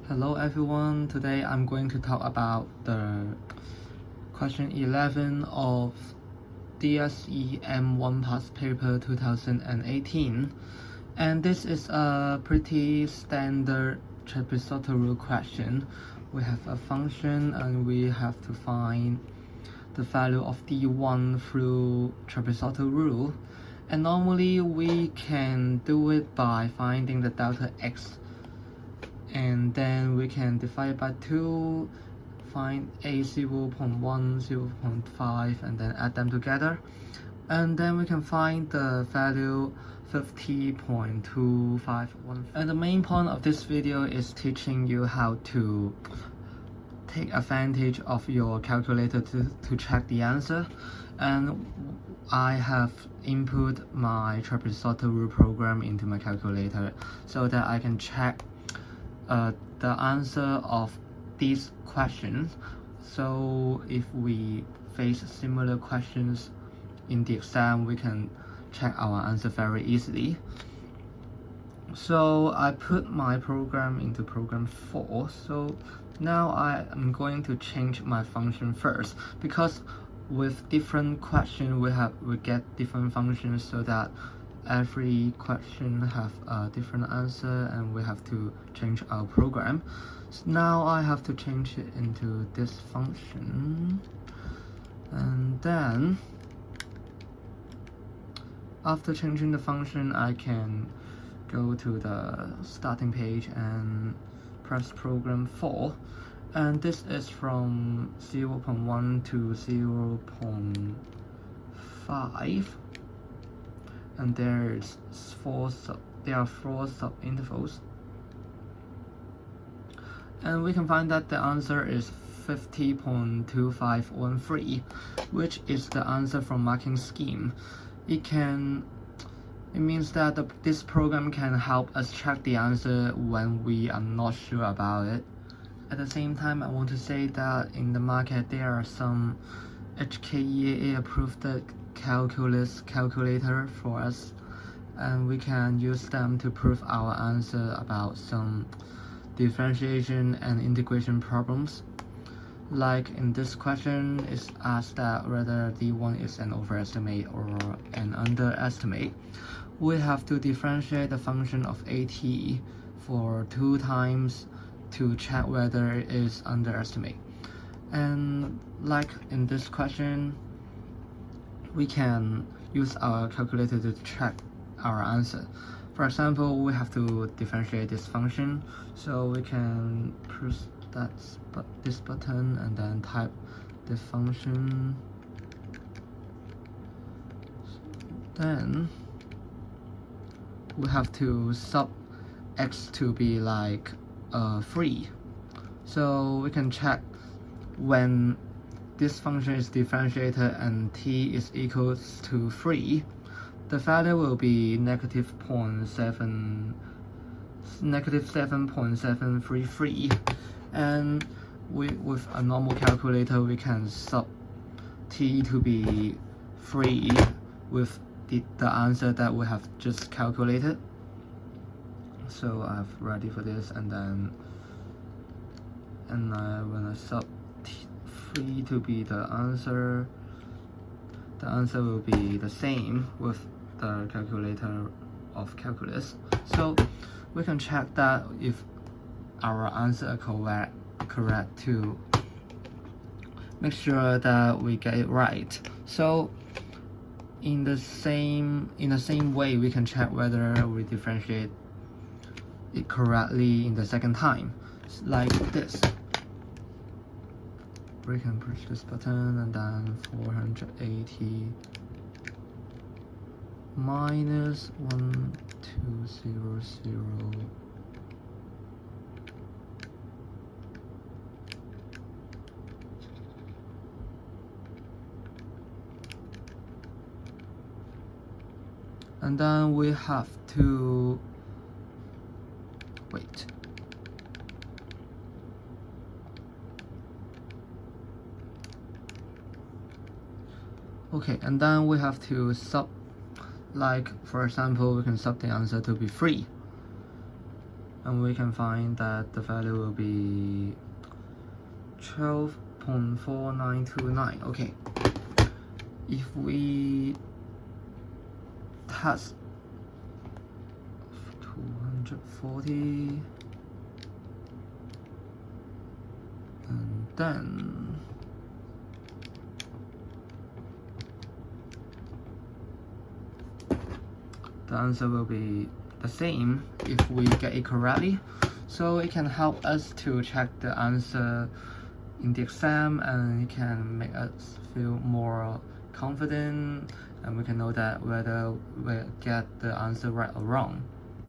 Hello everyone, today I'm going to talk about the question 11 of DSE M1 past paper 2018, and this is a pretty standard trapezoidal rule question. We have a function and we have to find the value of d1 through trapezoidal rule, and normally we can do it by finding the delta x, and then we can divide by 2, find a 0.1, 0.5, and then add them together, and then we can find the value 50.251. And the main point of this video is teaching you how to take advantage of your calculator to check the answer. And I have input my trapezoidal rule program into my calculator so that I can check the answer of these questions. So if we face similar questions in the exam, we can check our answer very easily. So I put my program into program 4. So now I am going to change my function first, because with different questions we get different functions, so that every question have a different answer and we have to change our program. So now I have to change it into this function, and then after changing the function I can go to the starting page and press program 4, and this is from 0.1 to 0.5, and there are 4 sub-intervals, and we can find that the answer is 50.2513, which is the answer from marking scheme. It means that this program can help us check the answer when we are not sure about it. At the same time, I want to say that in the market there are some HKEAA approved calculus calculator for us, and we can use them to prove our answer about some differentiation and integration problems. Like in this question, it's asked that whether d1 is an overestimate or an underestimate. We have to differentiate the function of at for 2 times to check whether it is underestimate. And like in this question, we can use our calculator to check our answer. For example, we have to differentiate this function, so we can press this button and then type this function. Then we have to sub x to be like 3, so we can check when this function is differentiated and t is equals to 3, the value will be negative 7.733, and with a normal calculator we can sub t to be 3 with the answer that we have just calculated. So I've ready for this, and then when I sub 3 to be the answer will be the same with the calculator of calculus. So we can check that if our answer are correct to make sure that we get it right. So in the same way, we can check whether we differentiate it correctly in the second time, like this. We can push this button, and then 480 minus 1200. And then we have to wait. Okay, and then we have to sub, like for example, we can sub the answer to be 3. and we can find that the value will be 12.4929. Okay, if we test 240 and then the answer will be the same if we get it correctly. So it can help us to check the answer in the exam, and it can make us feel more confident, and we can know that whether we get the answer right or wrong.